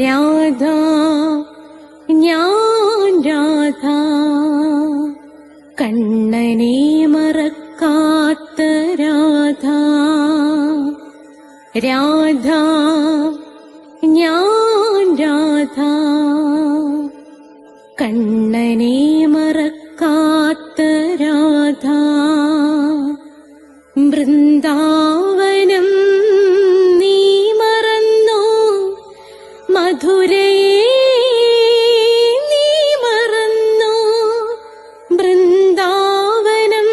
രാധ ഞാൻ രാധ കണ്ണനെ മറക്കാത്ത രാധ. രാധ ഞാൻ രാധ കണ്ണനെ മറക്കാത്ത രാധ. വൃന്ദാവനം നീ മറന്നോ, മധുരയെ നീ മറന്നോ. വൃന്ദാവനം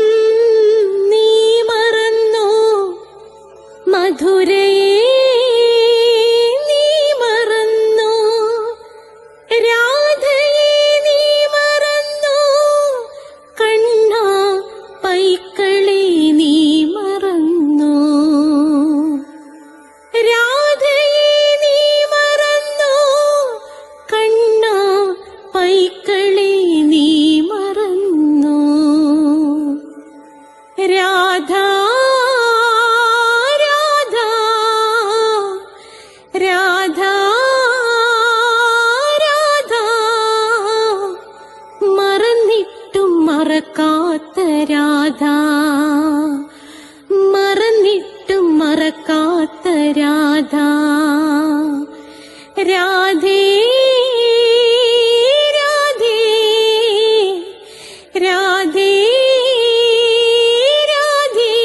നീ മറന്നോ, മധുരയെ നീ മറന്നോ. രാധയെ നീ മറന്നോ, കണ്ണാ പൈക്കളെ നീ മറന്നോ. രാധയെ നീ മറന്നോ, കണ്ണാ പൈക്കളെ നീ മറന്നോ. രാധ രാധ രാധ രാധ മറന്നിട്ടും മറക്കാത്ത രാധ. മറന്നിട്ടും മറക്കാത്ത രാധ. രാധേ രാധേ രാധേ രാധേ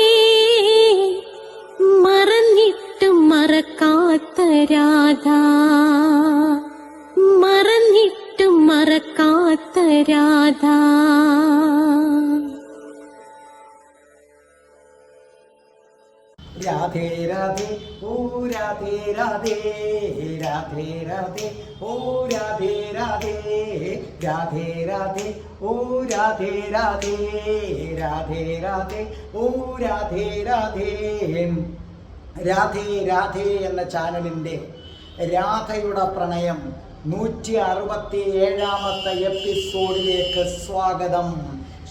മറന്നിട്ടും മറക്കാത്ത രാധ. മറന്നിട്ടും മറക്കാത്ത രാധ. രാധേ രാധേ ഓ രാധേ രാധേ രാധേ രാധേ ഓ രാധേ രാധേ രാധേ രാധേ ഓ രാധേ രാധേ രാധേ രാധേ ഓ രാധേ രാധേ. രാധേ രാധേ എന്ന ചാനലിൻ്റെ രാധയുടെ പ്രണയം 167ാമത്തെ എപ്പിസോഡിലേക്ക് സ്വാഗതം.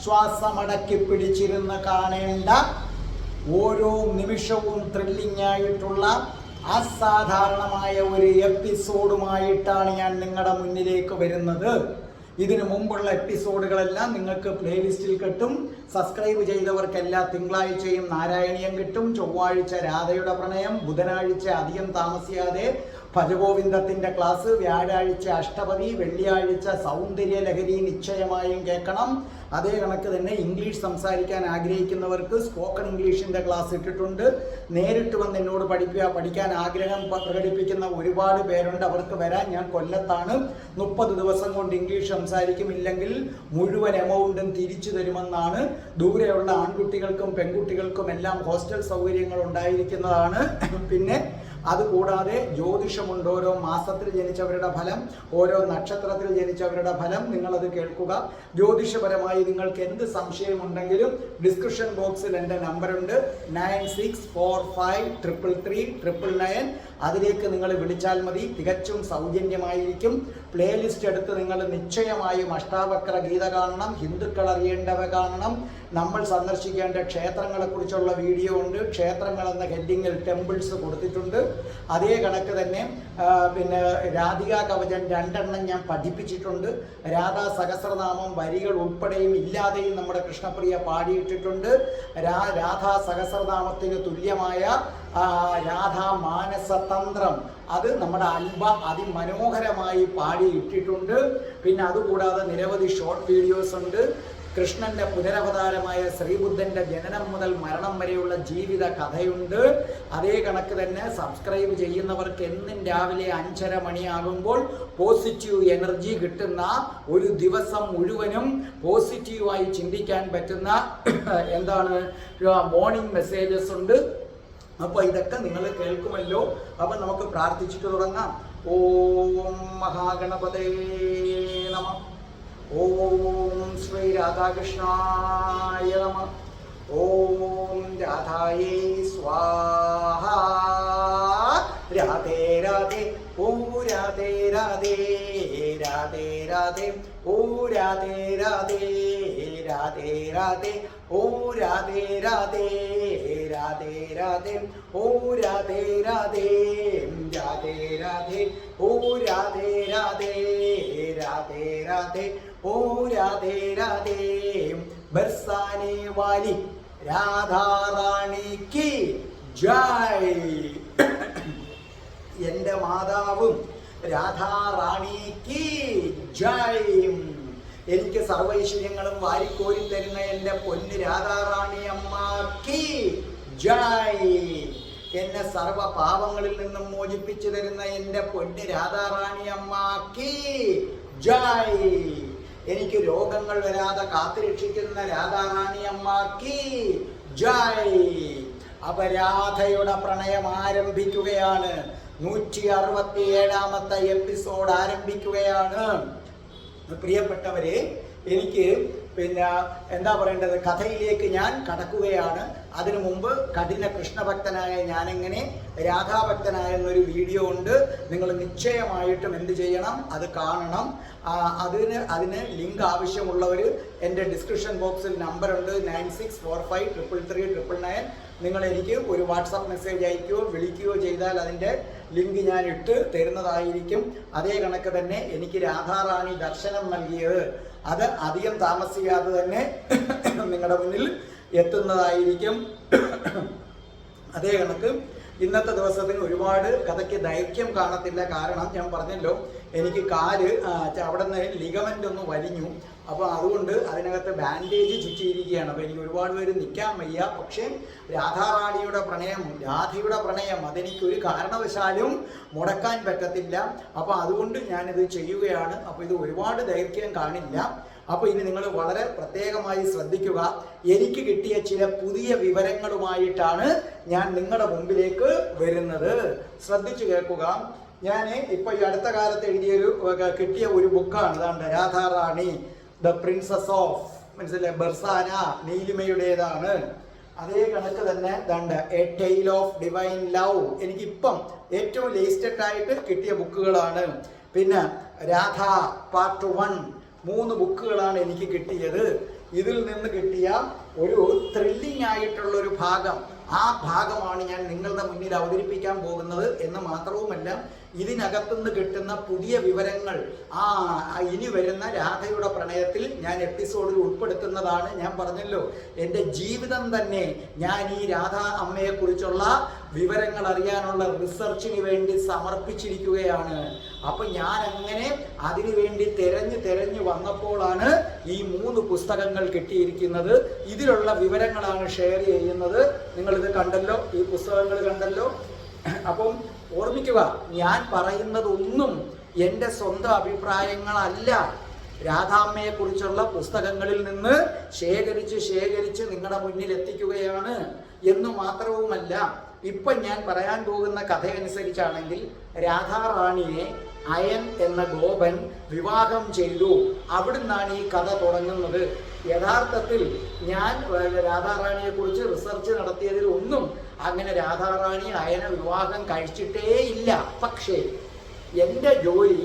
ശ്വാസമടക്കി പിടിച്ചിരുന്ന് കാണേണ്ട ഓരോ നിമിഷവും ത്രില്ലിംഗ് ആയിട്ടുള്ള അസാധാരണമായ ഒരു എപ്പിസോഡുമായിട്ടാണ് ഞാൻ നിങ്ങളുടെ മുന്നിലേക്ക് വരുന്നത്. ഇതിനു മുമ്പുള്ള എപ്പിസോഡുകളെല്ലാം നിങ്ങൾക്ക് പ്ലേലിസ്റ്റിൽ കിട്ടും. സബ്സ്ക്രൈബ് ചെയ്തവർക്കെല്ലാം തിങ്കളാഴ്ചയും നാരായണീയം കിട്ടും, ചൊവ്വാഴ്ച രാധയുടെ പ്രണയം, ബുധനാഴ്ച അധികം താമസിയാതെ ഭജഗോവിന്ദത്തിൻ്റെ ക്ലാസ്, വ്യാഴാഴ്ച അഷ്ടപതി, വെള്ളിയാഴ്ച സൗന്ദര്യ ലഹരി നിശ്ചയമായും കേൾക്കണം. അതേ കണക്ക് തന്നെ ഇംഗ്ലീഷ് സംസാരിക്കാൻ ആഗ്രഹിക്കുന്നവർക്ക് സ്പോക്കൺ ഇംഗ്ലീഷിൻ്റെ ക്ലാസ് ഇട്ടിട്ടുണ്ട്. നേരിട്ട് വന്ന് എന്നോട് പഠിക്കാൻ ആഗ്രഹം പ്രകടിപ്പിക്കുന്ന ഒരുപാട് പേരുണ്ട്. അവർക്ക് വരാൻ ഞാൻ കൊല്ലത്താണ്. 30 ദിവസം കൊണ്ട് ഇംഗ്ലീഷ് സംസാരിക്കും, ഇല്ലെങ്കിൽ മുഴുവൻ എമൗണ്ടും തിരിച്ചു തരുമെന്നാണ്. ദൂരെയുള്ള ആൺകുട്ടികൾക്കും പെൺകുട്ടികൾക്കും എല്ലാം ഹോസ്റ്റൽ സൗകര്യങ്ങൾ ഉണ്ടായിരിക്കുന്നതാണ്. പിന്നെ അതുകൂടാതെ ജ്യോതിഷമുണ്ട്. ഓരോ മാസത്തിൽ ജനിച്ചവരുടെ ഫലം, ഓരോ നക്ഷത്രത്തിൽ ജനിച്ചവരുടെ ഫലം നിങ്ങളത് കേൾക്കുക. ജ്യോതിഷപരമായി നിങ്ങൾക്ക് എന്ത് സംശയമുണ്ടെങ്കിലും ഡിസ്ക്രിപ്ഷൻ ബോക്സിൽ എൻ്റെ നമ്പറുണ്ട് 9645333999. അതിലേക്ക് നിങ്ങൾ വിളിച്ചാൽ മതി. തികച്ചും സൗജന്യമായിരിക്കും. പ്ലേലിസ്റ്റ് എടുത്ത് നിങ്ങൾ നിശ്ചയമായും അഷ്ടാവക്ര ഗീത കാണണം, ഹിന്ദുക്കൾ അറിയേണ്ടവ കാണണം, നമ്മൾ സന്ദർശിക്കേണ്ട ക്ഷേത്രങ്ങളെക്കുറിച്ചുള്ള വീഡിയോ ഉണ്ട്. ക്ഷേത്രങ്ങൾ എന്ന ഹെഡിങ്ങിൽ ടെമ്പിൾസ് കൊടുത്തിട്ടുണ്ട്. അതേ കണക്ക് തന്നെ പിന്നെ രാധികാ കവചം 2 ഞാൻ പഠിപ്പിച്ചിട്ടുണ്ട്. രാധാ സഹസ്രനാമം വരികൾ ഉൾപ്പെടെയും ഇല്ലാതെയും നമ്മുടെ കൃഷ്ണപ്രിയ പാടിയിട്ടിട്ടുണ്ട്. രാധാ സഹസ്രനാമത്തിന് തുല്യമായ രാധാ മാനസതന്ത്രം അത് നമ്മുടെ അൽബ അതിമനോഹരമായി പാടിയിട്ടിട്ടുണ്ട്. പിന്നെ അതുകൂടാതെ നിരവധി ഷോർട്ട് വീഡിയോസ് ഉണ്ട്. കൃഷ്ണന്റെ പുനരവതാരമായ ശ്രീബുദ്ധന്റെ ജനനം മുതൽ മരണം വരെയുള്ള ജീവിത കഥയുണ്ട്. അതേ കണക്ക് തന്നെ സബ്സ്ക്രൈബ് ചെയ്യുന്നവർക്ക് എന്നും രാവിലെ 5:30 മണിയാകുമ്പോൾ പോസിറ്റീവ് എനർജി കിട്ടുന്ന, ഒരു ദിവസം മുഴുവനും പോസിറ്റീവായി ചിന്തിക്കാൻ പറ്റുന്ന മോർണിംഗ് മെസ്സേജസ് ഉണ്ട്. അപ്പോൾ ഇതൊക്കെ നിങ്ങൾ കേൾക്കുമല്ലോ. അപ്പം നമുക്ക് പ്രാർത്ഥിച്ചിട്ട് തുടങ്ങാം. ഓം മഹാഗണപതേ നമഃ. ഓം ശ്രീ രാധാകൃഷ്ണായ നമഃ. ഓം രാധായേ സ്വാഹ. രാധേ രാധേ ഓ രാധേ രാധേ രാധേ രാധേ ഓ രാധേ രാധേ രാധേ രാധേ ഓ രാധേ രാധേ രാധേ രാധേ ഓ രാധേ രാധേ രാധേ രാധേ ഓ രാധേ രാധേ ഓ രാധേ രാധേ ബർസാനെ വാലി രാധാറാണിക്ക് ജയ്. എൻ്റെ മാതാവും രാധാറാണിക്ക് ജയ്. എനിക്ക് സർവൈശ്വര്യങ്ങളും വാരിക്കോരി തരുന്ന എൻ്റെ പൊന്ന് രാധാറാണി അമ്മക്ക് ജയ്. എന്നെ സർവ പാപങ്ങളിൽ നിന്നും മോചിപ്പിച്ചു തരുന്ന എൻ്റെ പൊന്ന് രാധാറാണി അമ്മക്ക് ജയ്. എനിക്ക് രോഗങ്ങൾ വരാതെ കാത്തുരക്ഷിക്കുന്ന രാധാറാണി അമ്മക്ക് ജയ്. അപരാധയുടെ പ്രണയം ആരംഭിക്കുകയാണ്. 167ാമത്തെ എപ്പിസോഡ് ആരംഭിക്കുകയാണ്. പ്രിയപ്പെട്ടവരെ, എനിക്ക് എന്താ പറയേണ്ടത്, കഥയിലേക്ക് ഞാൻ കടക്കുകയാണ്. അതിനു മുമ്പ് കഠിന കൃഷ്ണഭക്തനായ ഞാനെങ്ങനെ രാധാഭക്തനായെന്നൊരു വീഡിയോ ഉണ്ട്. നിങ്ങൾ നിശ്ചയമായിട്ടും എന്ത് ചെയ്യണം, അത് കാണണം. അതിന് ലിങ്ക് ആവശ്യമുള്ളവർ എൻ്റെ ഡിസ്ക്രിപ്ഷൻ ബോക്സിൽ നമ്പറുണ്ട് 9645333999. നിങ്ങൾ എനിക്ക് ഒരു വാട്സാപ്പ് മെസ്സേജ് അയക്കുകയോ വിളിക്കുകയോ ചെയ്താൽ അതിൻ്റെ ലിങ്ക് ഞാൻ ഇട്ട് തരുന്നതായിരിക്കും. അതേ കണക്ക് തന്നെ എനിക്ക് രാധാറാണി ദർശനം നൽകിയത് അത് അധികം താമസിയാതെ തന്നെ നിങ്ങളുടെ മുന്നിൽ എത്തുന്നതായിരിക്കും. അതേ കണക്ക് ഇന്നത്തെ ദിവസത്തിന് ഒരുപാട് കഥയ്ക്ക് ദൈർഘ്യം കാണത്തില്ല. കാരണം ഞാൻ പറഞ്ഞല്ലോ, എനിക്ക് കാല് അവിടെ നിന്ന് ലിഗമെൻ്റ് ഒന്ന് വലിഞ്ഞു. അപ്പോൾ അതുകൊണ്ട് അതിനകത്ത് ബാൻഡേജ് ചുറ്റിയിരിക്കുകയാണ്. അപ്പോൾ എനിക്ക് ഒരുപാട് പേര് നിൽക്കാൻ വയ്യ. പക്ഷേ രാധാറാണിയുടെ പ്രണയം അതെനിക്കൊരു കാരണവശാലും മുടക്കാൻ പറ്റത്തില്ല. അപ്പോൾ അതുകൊണ്ട് ഞാനിത് ചെയ്യുകയാണ്. അപ്പോൾ ഇത് ഒരുപാട് ദൈർഘ്യം കാണില്ല. അപ്പോൾ ഇനി നിങ്ങൾ വളരെ പ്രത്യേകമായി ശ്രദ്ധിക്കുക. എനിക്ക് കിട്ടിയ ചില പുതിയ വിവരങ്ങളുമായിട്ടാണ് ഞാൻ നിങ്ങളുടെ മുമ്പിലേക്ക് വരുന്നത്. ശ്രദ്ധിച്ചു കേൾക്കുക. ഞാൻ ഇപ്പോൾ ഈ അടുത്ത കാലത്ത് കിട്ടിയ ഒരു ബുക്കാണ്. ഇതാണ്ട് രാധാറാണി ദ പ്രിൻസസ് ഓഫ്, മനസ്സിലായി, ബർസാന, നീലിമയുടേതാണ്. അതേ കണക്ക് തന്നെ ദാണ്ട് A tale of divine love, എനിക്കിപ്പം ഏറ്റവും ലേറ്റസ്റ്റ് ആയിട്ട് കിട്ടിയ ബുക്കുകളാണ്. പിന്നെ രാധ പാർട്ട് 1, 3 ബുക്കുകളാണ് എനിക്ക് കിട്ടിയത്. ഇതിൽ നിന്ന് കിട്ടിയ ഒരു ത്രില്ലിംഗ് ആയിട്ടുള്ള ഒരു ഭാഗം, ആ ഭാഗമാണ് ഞാൻ നിങ്ങളുടെ മുന്നിൽ അവതരിപ്പിക്കാൻ പോകുന്നത്. എന്ന് മാത്രവുമല്ല, ഇതിനകത്തുനിന്ന് കിട്ടുന്ന പുതിയ വിവരങ്ങൾ ഇനി വരുന്ന രാധയുടെ പ്രണയത്തിൽ ഞാൻ എപ്പിസോഡിൽ ഉൾപ്പെടുത്തുന്നതാണ്. ഞാൻ പറഞ്ഞല്ലോ, എൻ്റെ ജീവിതം തന്നെ ഞാൻ ഈ രാധ അമ്മയെക്കുറിച്ചുള്ള വിവരങ്ങൾ അറിയാനുള്ള റിസർച്ചിന് വേണ്ടി സമർപ്പിച്ചിരിക്കുകയാണ്. അപ്പം ഞാൻ അങ്ങനെ അതിനു വേണ്ടി തെരഞ്ഞു വന്നപ്പോഴാണ് ഈ 3 പുസ്തകങ്ങൾ കിട്ടിയിരിക്കുന്നത്. ഇതിലുള്ള വിവരങ്ങളാണ് ഷെയർ ചെയ്യുന്നത്. നിങ്ങളിത് കണ്ടല്ലോ, ഈ പുസ്തകങ്ങൾ കണ്ടല്ലോ. അപ്പം ഓർമ്മിക്കുക, ഞാൻ പറയുന്നതൊന്നും എൻ്റെ സ്വന്തം അഭിപ്രായങ്ങളല്ല. രാധാമ്മയെക്കുറിച്ചുള്ള പുസ്തകങ്ങളിൽ നിന്ന് ശേഖരിച്ച് നിങ്ങളുടെ മുന്നിൽ എത്തിക്കുകയാണ്. എന്ന് മാത്രവുമല്ല, ഇപ്പം ഞാൻ പറയാൻ പോകുന്ന കഥയനുസരിച്ചാണെങ്കിൽ രാധാറാണിയെ അയൻ എന്ന ഗോപൻ വിവാഹം ചെയ്തു. അവിടുന്നാണ് ഈ കഥ തുടങ്ങുന്നത്. യഥാർത്ഥത്തിൽ ഞാൻ രാധാറാണിയെക്കുറിച്ച് റിസർച്ച് നടത്തിയതിൽ ഒന്നും അങ്ങനെ രാധാറാണി അയനെ വിവാഹം കഴിച്ചിട്ടേ ഇല്ല. പക്ഷേ എൻ്റെ ജോലി,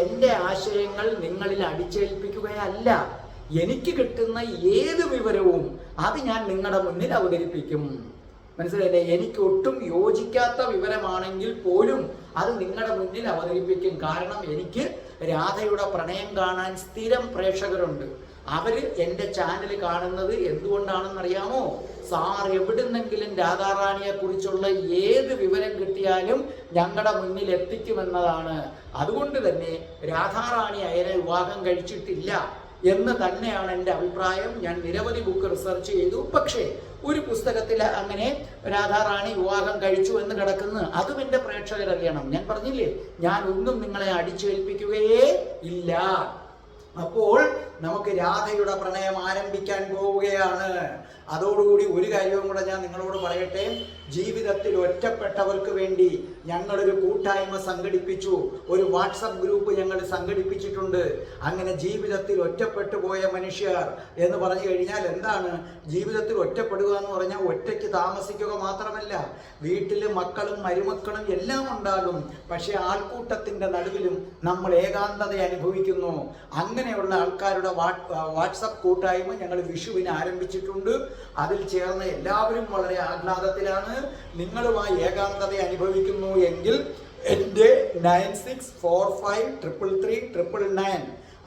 എൻ്റെ ആശയങ്ങൾ നിങ്ങളിൽ അടിച്ചേൽപ്പിക്കുകയല്ല. എനിക്ക് കിട്ടുന്ന ഏത് വിവരവും അത് ഞാൻ നിങ്ങളുടെ മുന്നിൽ അവതരിപ്പിക്കും. മനസ്സിലായില്ലേ? എനിക്ക് ഒട്ടും യോജിക്കാത്ത വിവരമാണെങ്കിൽ പോലും അത് നിങ്ങളുടെ മുന്നിൽ അവതരിപ്പിക്കും. കാരണം എനിക്ക് രാധയുടെ പ്രണയം കാണാൻ സ്ഥിരം പ്രേക്ഷകരുണ്ട്. അവര് എൻ്റെ ചാനൽ കാണുന്നത് എന്തുകൊണ്ടാണെന്നറിയാമോ? സാർ എവിടുന്നെങ്കിലും രാധാറാണിയെ കുറിച്ചുള്ള ഏത് വിവരം കിട്ടിയാലും ഞങ്ങളുടെ മുന്നിൽ എത്തിക്കുമെന്നതാണ്. അതുകൊണ്ട് തന്നെ രാധാറാണി അയനെ വിവാഹം കഴിച്ചിട്ടില്ല എന്ന് തന്നെയാണ് എൻ്റെ അഭിപ്രായം. ഞാൻ നിരവധി ബുക്ക് റിസർച്ച് ചെയ്തു. പക്ഷേ ഒരു പുസ്തകത്തിൽ അങ്ങനെ രാധാറാണി വിവാഹം കഴിച്ചു എന്ന് കിടക്കുന്നു. അതും എൻ്റെ പ്രേക്ഷകരറിയണം. ഞാൻ പറഞ്ഞില്ലേ, ഞാൻ ഒന്നും നിങ്ങളെ അടിച്ചേൽപ്പിക്കുകയേ ഇല്ല. അപ്പോൾ നമുക്ക് രാധയുടെ പ്രണയം ആരംഭിക്കാൻ പോവുകയാണ്. അതോടുകൂടി ഒരു കാര്യവും കൂടെ ഞാൻ നിങ്ങളോട് പറയട്ടെ. ജീവിതത്തിൽ ഒറ്റപ്പെട്ടവർക്ക് വേണ്ടി ഞങ്ങളൊരു കൂട്ടായ്മ സംഘടിപ്പിച്ചു. ഒരു വാട്സപ്പ് ഗ്രൂപ്പ് ഞങ്ങൾ സംഘടിപ്പിച്ചിട്ടുണ്ട്. അങ്ങനെ ജീവിതത്തിൽ ഒറ്റപ്പെട്ടു പോയ മനുഷ്യർ എന്ന് പറഞ്ഞു കഴിഞ്ഞാൽ എന്താണ്? ജീവിതത്തിൽ ഒറ്റപ്പെടുക എന്ന് പറഞ്ഞാൽ ഒറ്റയ്ക്ക് താമസിക്കുക മാത്രമല്ല, വീട്ടിൽ മക്കളും മരുമക്കളും എല്ലാം ഉണ്ടാകും. പക്ഷെ ആൾക്കൂട്ടത്തിൻ്റെ നടുവിലും നമ്മൾ ഏകാന്തത അനുഭവിക്കുന്നു. അങ്ങനെയുള്ള ആൾക്കാരുടെ വാട്സപ്പ് കൂട്ടായ്മ ഞങ്ങൾ വിഷുവിന് ആരംഭിച്ചിട്ടുണ്ട്. അതിൽ ചേർന്ന എല്ലാവരും വളരെ ആഹ്ലാദത്തിലാണ്. നിങ്ങളുമായി ഏകാന്തത അനുഭവിക്കുന്നു എങ്കിൽ എൻ്റെ 9645333999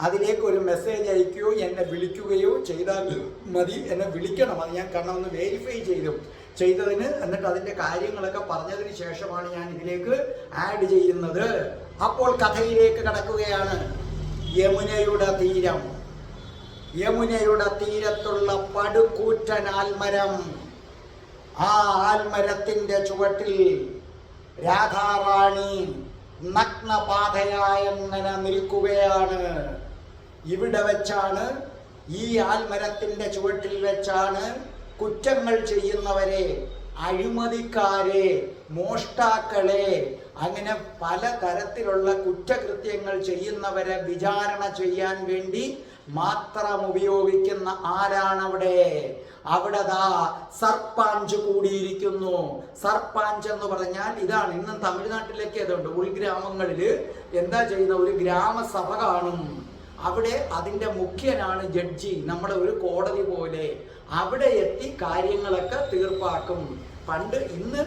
അതിലേക്ക് ഒരു മെസ്സേജ് അയക്കുകയോ എന്നെ വിളിക്കുകയോ ചെയ്താൽ മതി. എന്നെ വിളിക്കണം, അത് ഞാൻ കാരണം ഒന്ന് വെരിഫൈ ചെയ്തതിന് എന്നിട്ട് അതിൻ്റെ കാര്യങ്ങളൊക്കെ പറഞ്ഞതിന് ശേഷമാണ് ഞാൻ ഇതിലേക്ക് ആഡ് ചെയ്യുന്നത്. അപ്പോൾ കഥയിലേക്ക് കടക്കുകയാണ്. യമുനയുടെ തീരം, യമുനയുടെ തീരത്തുള്ള പടുകൂറ്റൻ ആൽമരം. ആ ആൽമരത്തിന്റെ ചുവട്ടിൽ രാധാറാണി നഗ്നപാതയായെങ്ങനെ നിൽക്കുകയാണ്. ഇവിടെ വെച്ചാണ്, ഈ ആൽമരത്തിന്റെ ചുവട്ടിൽ വെച്ചാണ് കുറ്റങ്ങൾ ചെയ്യുന്നവരെ, അഴിമതിക്കാരെ, മോഷ്ടാക്കളെ, അങ്ങനെ പലതരത്തിലുള്ള കുറ്റകൃത്യങ്ങൾ ചെയ്യുന്നവരെ വിചാരണ ചെയ്യാൻ വേണ്ടി മാത്രം ഉപയോഗിക്കുന്ന ആരാണവിടെ? അവിടെ ദാ സർപ്പാഞ്ച് കൂടിയിരിക്കുന്നു. സർപ്പാഞ്ച് എന്ന് പറഞ്ഞാൽ ഇതാണ്. ഇന്നും തമിഴ്നാട്ടിലേക്ക് അതുണ്ട്. ഉൾഗ്രാമങ്ങളിൽ എന്താ ചെയ്യുന്ന, ഒരു ഗ്രാമസഭ കാണും. അവിടെ അതിൻ്റെ മുഖ്യനാണ് ജഡ്ജി, നമ്മുടെ ഒരു കോടതി പോലെ. അവിടെ എത്തി കാര്യങ്ങളൊക്കെ തീർപ്പാക്കും. പണ്ട് ഇന്ന്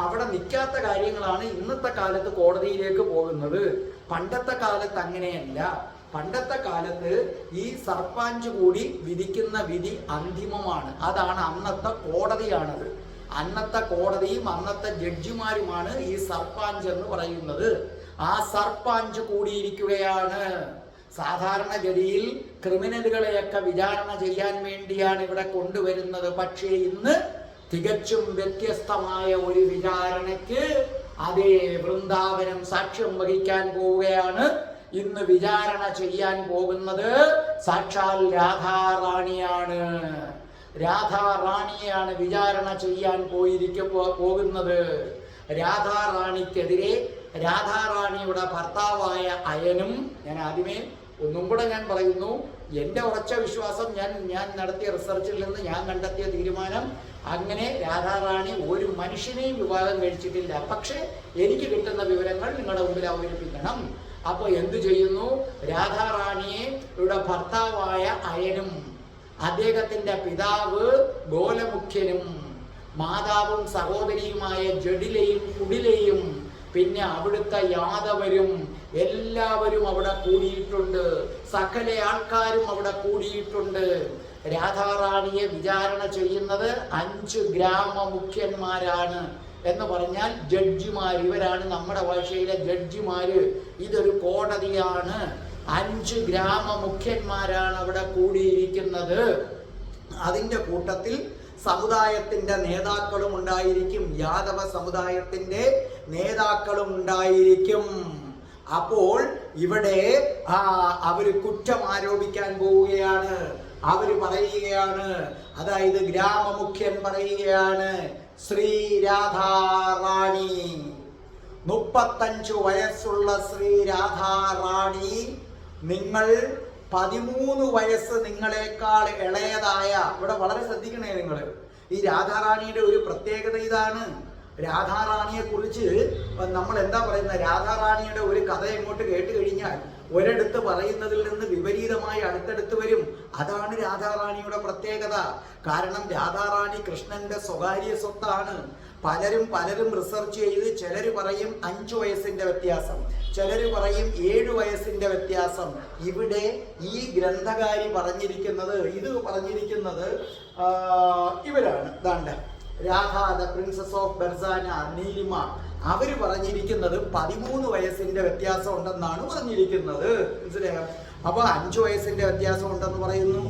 അവിടെ നിൽക്കാത്ത കാര്യങ്ങളാണ് ഇന്നത്തെ കാലത്ത് കോടതിയിലേക്ക് പോകുന്നത്. പണ്ടത്തെ കാലത്ത് അങ്ങനെയല്ല. പണ്ടത്തെ കാലത്ത് ഈ സർപ്പഞ്ച് കൂടി വിധിക്കുന്ന വിധി അന്തിമമാണ്. അതാണ് അന്നത്തെ കോടതിയാണത്. അന്നത്തെ കോടതിയും അന്നത്തെ ജഡ്ജിമാരുമാണ് ഈ സർപ്പഞ്ച് എന്ന് പറയുന്നത്. ആ സർപ്പഞ്ച് കൂടിയിരിക്കുകയാണ്. സാധാരണഗതിയിൽ ക്രിമിനലുകളെയൊക്കെ വിചാരണ ചെയ്യാൻ വേണ്ടിയാണ് ഇവിടെ കൊണ്ടുവരുന്നത്. പക്ഷേ ഇന്ന് തികച്ചും വ്യത്യസ്തമായ ഒരു വിചാരണയ്ക്ക് അതേ വൃന്ദാവനം സാക്ഷ്യം വഹിക്കാൻ പോവുകയാണ്. ഇന്ന് വിചാരണ ചെയ്യാൻ പോകുന്നത് സാക്ഷാൽ രാധാറാണിയാണ്. രാധാറാണിയാണ് വിചാരണ ചെയ്യാൻ പോകുന്നത്. രാധാറാണിക്കെതിരെ രാധാറാണിയുടെ ഭർത്താവായ അയനും, ഞാൻ ആദ്യമേ ഒന്നും കൂടെ ഞാൻ പറയുന്നു, എൻ്റെ ഉറച്ച വിശ്വാസം, ഞാൻ നടത്തിയ റിസർച്ചിൽ നിന്ന് ഞാൻ കണ്ടെത്തിയ തീരുമാനം, അങ്ങനെ രാധാറാണി ഒരു മനുഷ്യനെയും വിവാഹം കഴിച്ചിട്ടില്ല. പക്ഷെ എനിക്ക് കിട്ടുന്ന വിവരങ്ങൾ നിങ്ങളുടെ മുമ്പിൽ അവതരിപ്പിക്കണം. അപ്പൊ എന്തു ചെയ്യുന്നു? രാധാറാണിയെ ഇവിടെ ഭർത്താവായ അയനും അദ്ദേഹത്തിന്റെ പിതാവ് ഗോലമുഖ്യനും മാതാവും സഹോദരിയുമായ ജഡിലയും കുടിലയും പിന്നെ അവിടുത്തെ യാദവരും എല്ലാവരും അവിടെ കൂടിയിട്ടുണ്ട്. സകല ആൾക്കാരും അവിടെ കൂടിയിട്ടുണ്ട്. രാധാറാണിയെ വിചാരണ ചെയ്യുന്നത് 5 ഗ്രാമമുഖ്യന്മാരാണ്. എന്ന് പറഞ്ഞാൽ ജഡ്ജിമാർ. ഇവരാണ് നമ്മുടെ ഭാഷയിലെ ജഡ്ജിമാര്. ഇതൊരു കോടതിയാണ്. 5 ഗ്രാമമുഖ്യന്മാരാണ് അവിടെ കൂടിയിരിക്കുന്നത്. അതിൻ്റെ കൂട്ടത്തിൽ സമുദായത്തിന്റെ നേതാക്കളും ഉണ്ടായിരിക്കും. യാദവ സമുദായത്തിന്റെ നേതാക്കളും ഉണ്ടായിരിക്കും. അപ്പോൾ ഇവിടെ അവര് കുറ്റം ആരോപിക്കാൻ പോവുകയാണ്. അവര് പറയുകയാണ്, അതായത് ഗ്രാമമുഖ്യൻ പറയുകയാണ്, ശ്രീ രാധാറാണി, 35 വയസ്സുള്ള ശ്രീ രാധാറാണി, നിങ്ങൾ 13 വയസ്സ് നിങ്ങളെക്കാൾ ഇളയതായ, ഇവിടെ വളരെ ശ്രദ്ധിക്കണേ നിങ്ങൾ, ഈ രാധാറാണിയുടെ ഒരു പ്രത്യേകത ഇതാണ്. രാധാറാണിയെ കുറിച്ച് നമ്മൾ എന്താ പറയുന്നത്, രാധാറാണിയുടെ ഒരു കഥ ഇങ്ങോട്ട് കേട്ട് കഴിഞ്ഞാൽ ഒരിടത്ത് പറയുന്നതിൽ നിന്ന് വിപരീതമായി അടുത്തടുത്ത് വരും. അതാണ് രാധാറാണിയുടെ പ്രത്യേകത. കാരണം രാധാറാണി കൃഷ്ണന്റെ സ്വകാര്യ സ്വത്താണ്. പലരും റിസർച്ച് ചെയ്ത് ചിലർ പറയും 5 വയസ്സിന്റെ വ്യത്യാസം, ചിലർ പറയും 7 വയസ്സിന്റെ വ്യത്യാസം. ഇവിടെ ഈ ഗ്രന്ഥകാരി പറഞ്ഞിരിക്കുന്നത്, ഇവരാണ്. ദാണ്ട രാധ ദ പ്രിൻസസ് ഓഫ് ബെർസാന, നീലിമ, അവര് പറഞ്ഞിരിക്കുന്നത് 13 വയസ്സിന്റെ വ്യത്യാസം ഉണ്ടെന്നാണ് പറഞ്ഞിരിക്കുന്നത്. മനസ്സിലായോ? അപ്പൊ 5 വയസ്സിന്റെ വ്യത്യാസം ഉണ്ടെന്ന് പറയുന്നു,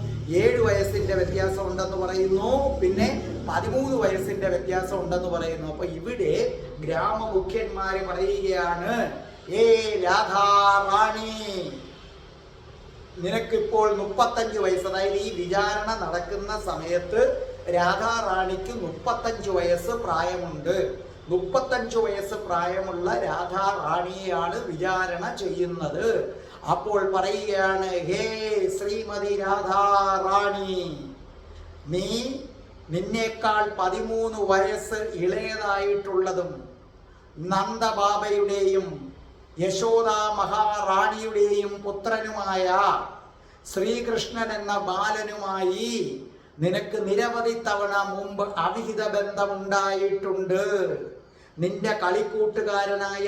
7 വയസ്സിന്റെ വ്യത്യാസം ഉണ്ടെന്ന് പറയുന്നു, പിന്നെ 13 വയസ്സിന്റെ വ്യത്യാസം ഉണ്ടെന്ന് പറയുന്നു. അപ്പൊ ഇവിടെ ഗ്രാമമുഖ്യന്മാര് പറയുകയാണ്, ഏ രാധാറാണി, നിനക്കിപ്പോൾ 35 വയസ്സ്. അതായത് ഈ വിചാരണ നടക്കുന്ന സമയത്ത് രാധാറാണിക്ക് 35 വയസ്സ് പ്രായമുണ്ട്. 35 വയസ്സ് പ്രായമുള്ള രാധാറാണിയെയാണ് വിചാരണ ചെയ്യുന്നത്. അപ്പോൾ പറയുകയാണ്, ഹേ ശ്രീമതി രാധാറാണി, നിന്നേക്കാൾ 13 വയസ്സ് ഇളയതായിട്ടുള്ളതും നന്ദബാബയുടെയും യശോദ മഹാറാണിയുടെയും പുത്രനുമായ ശ്രീകൃഷ്ണൻ എന്ന ബാലനുമായി നിനക്ക് നിരവധി തവണ മുമ്പ് അവിഹിത ബന്ധമുണ്ടായിട്ടുണ്ട്. നിന്റെ കളിക്കൂട്ടുകാരനായ,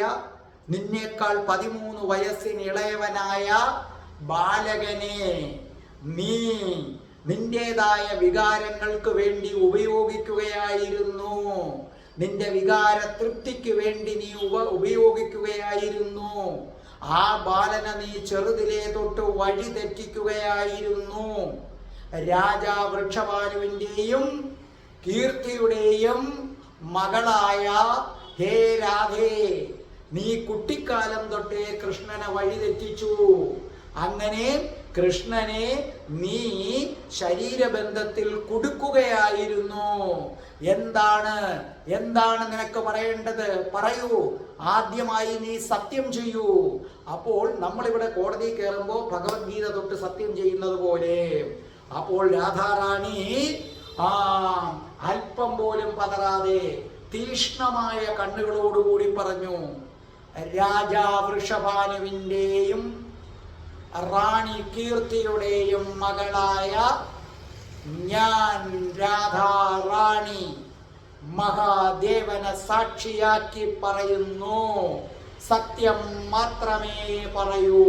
നിന്നേക്കാൾ 13 വയസ്സിന് ഇളയവനായ ബാലകനെ നീ നിന്റേതായ വികാരങ്ങൾക്ക് വേണ്ടി ഉപയോഗിക്കുകയായിരുന്നു, നിന്റെ വികാര തൃപ്തിക്ക് വേണ്ടി നീ ഉപയോഗിക്കുകയായിരുന്നു. ആ ബാലനെ നീ ചെറുതിലെ തൊട്ട് വഴി തെറ്റിക്കുകയായിരുന്നു. രാജാ വൃക്ഷഭാനുവിൻ്റെയും കീർത്തിയുടെയും മകളായ ഹേ രാധേ, നീ കുട്ടിക്കാലം തൊട്ടേ കൃഷ്ണനെ വഴിതെറ്റിച്ചു. അങ്ങനെ കൃഷ്ണനെ നീ ശരീരബന്ധത്തിൽ കുടുക്കുകയായിരുന്നു. എന്താണ് നിനക്ക് പറയേണ്ടത്? പറയൂ, ആദ്യമായി നീ സത്യം ചെയ്യൂ. അപ്പോൾ നമ്മളിവിടെ കോടതി കയറുമ്പോൾ ഭഗവത്ഗീത തൊട്ട് സത്യം ചെയ്യുന്നത് പോലെ അപ്പോൾ രാധാറാണി അല്പം പോലും പതറാതെ തീഷ്ണമായ കണ്ണുകളോടുകൂടി പറഞ്ഞു, രാജാ വൃഷഭാനുവിൻ്റെയും റാണി കീർത്തിയുടെയും മകളായ ഞാൻ രാധാറാണി മഹാദേവനെ സാക്ഷിയാക്കി പറയുന്നു, സത്യം മാത്രമേ പറയൂ,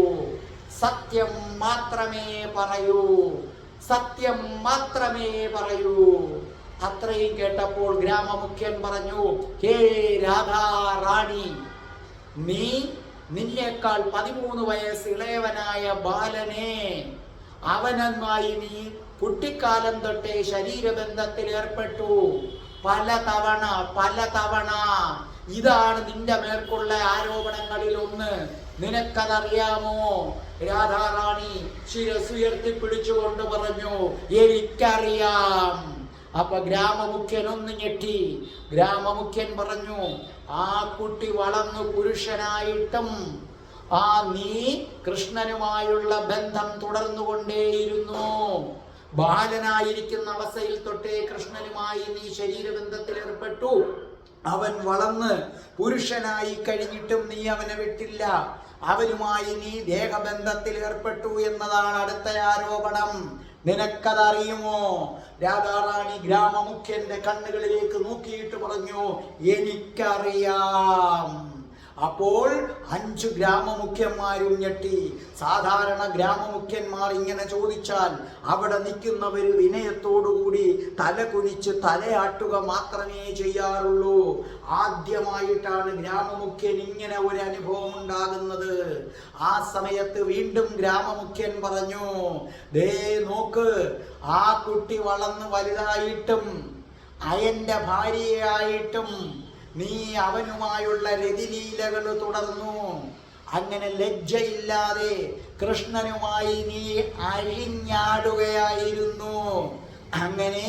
സത്യം മാത്രമേ പറയൂ, സത്യം മാത്രമേ പറയൂ. അത്രയും കേട്ടപ്പോൾ ഗ്രാമമുഖ്യൻ പറഞ്ഞു, ഹേ രാധാറാണി, നീ നിന്നേക്കാൾ 13 വയസ്സ് ഇളയവനായ ബാലനെ അവനുമായി നീ കുട്ടിക്കാലം തൊട്ടേ ശരീരബന്ധത്തിൽ ഏർപ്പെട്ടു. പലതവണ ഇതാണ് നിന്റെ മേൽക്കുള്ള ആരോപണങ്ങളിൽ ഒന്ന്. നിനക്കതറിയാമോ? രാധാറാണി ശിരസുയർത്തി പിടിച്ചുകൊണ്ട് പറഞ്ഞു, എനിക്കറിയാം. അപ്പൊ ഗ്രാമമുഖ്യൻ ഒന്ന് ഞെട്ടി. ഗ്രാമമുഖ്യൻ പറഞ്ഞു, ആ കുട്ടി വളർന്നു പുരുഷനായിട്ടും നീ കൃഷ്ണനുമായുള്ള ബന്ധം തുടർന്നുകൊണ്ടേയിരുന്നു. ബാലനായിരിക്കുന്ന അവസ്ഥയിൽ തൊട്ടേ കൃഷ്ണനുമായി നീ ശരീരബന്ധത്തിൽ ഏർപ്പെട്ടു. അവൻ വളർന്ന് പുരുഷനായി കഴിഞ്ഞിട്ടും നീ അവനെ വിട്ടില്ല. അവനുമായി നീ ദേഹബന്ധത്തിൽ ഏർപ്പെട്ടു എന്നതാണ് അടുത്ത ആരോപണം. നിനക്കതറിയുമോ? രാധാറാണി ഗ്രാമമുഖ്യന്റെ കണ്ണുകളിലേക്ക് നോക്കിയിട്ട് പറഞ്ഞു, എനിക്കറിയാം. അപ്പോൾ 5 ഗ്രാമമുഖ്യന്മാരും ഞെട്ടി. സാധാരണ ഗ്രാമമുഖ്യന്മാർ ഇങ്ങനെ ചോദിച്ചാൽ അവിടെ നിൽക്കുന്നവർ വിനയത്തോടുകൂടി തല കുനിച്ച് തലയാട്ടുക മാത്രമേ ചെയ്യാറുള്ളൂ. ആദ്യമായിട്ടാണ് ഗ്രാമമുഖ്യൻ ഇങ്ങനെ ഒരു അനുഭവം ഉണ്ടാകുന്നത്. ആ സമയത്ത് വീണ്ടും ഗ്രാമമുഖ്യൻ പറഞ്ഞു, ദേ നോക്ക്, ആ കുട്ടി വളർന്ന് വലുതായിട്ടും അയന്റെ ഭാര്യയായിട്ടും നീ അവനുമായുള്ള രതിലീലകൾ തുടർന്നു. അങ്ങനെ ലജ്ജയില്ലാതെ കൃഷ്ണനുമായി നീ അഴിഞ്ഞാടുകയായിരുന്നു. അങ്ങനെ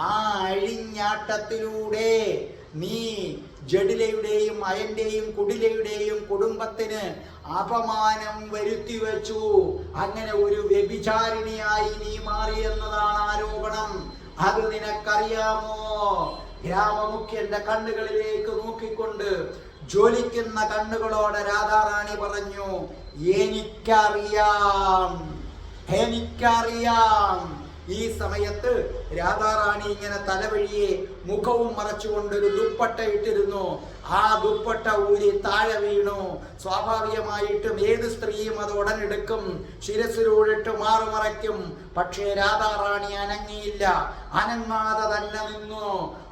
ആ അഴിഞ്ഞാട്ടത്തിലൂടെ നീ ജഡിലയുടെയും അയന്റെയും കുടിലയുടെയും കുടുംബത്തിന് അപമാനം വരുത്തി വെച്ചു. അങ്ങനെ ഒരു വ്യഭിചാരിണിയായി നീ മാറി എന്നതാണ് ആരോപണം. അത് നിനക്കറിയാമോ? ഗ്രാമമുഖ്യന്റെ കണ്ണുകളിലേക്ക് നോക്കിക്കൊണ്ട് ജ്വലിക്കുന്ന കണ്ണുകളോടെ രാധാറാണി പറഞ്ഞു, എനിക്കറിയാം, എനിക്കറിയാം. ഈ സമയത്ത് രാധാറാണി ഇങ്ങനെ തലവഴിയെ മുഖവും മറച്ചുകൊണ്ടൊരു ദുപ്പട്ട ഇട്ടിരുന്നു. ആ ദുപ്പട്ട ഊരി താഴെ വീണു. സ്വാഭാവികമായിട്ടും ഏത് സ്ത്രീയും അത് ഉടനെടുക്കും, ശിരസിലൂടിട്ട് മാറുമറയ്ക്കും. പക്ഷേ രാധാറാണി അനങ്ങിയില്ല, അനങ്ങാതെ തന്നെ നിന്നു.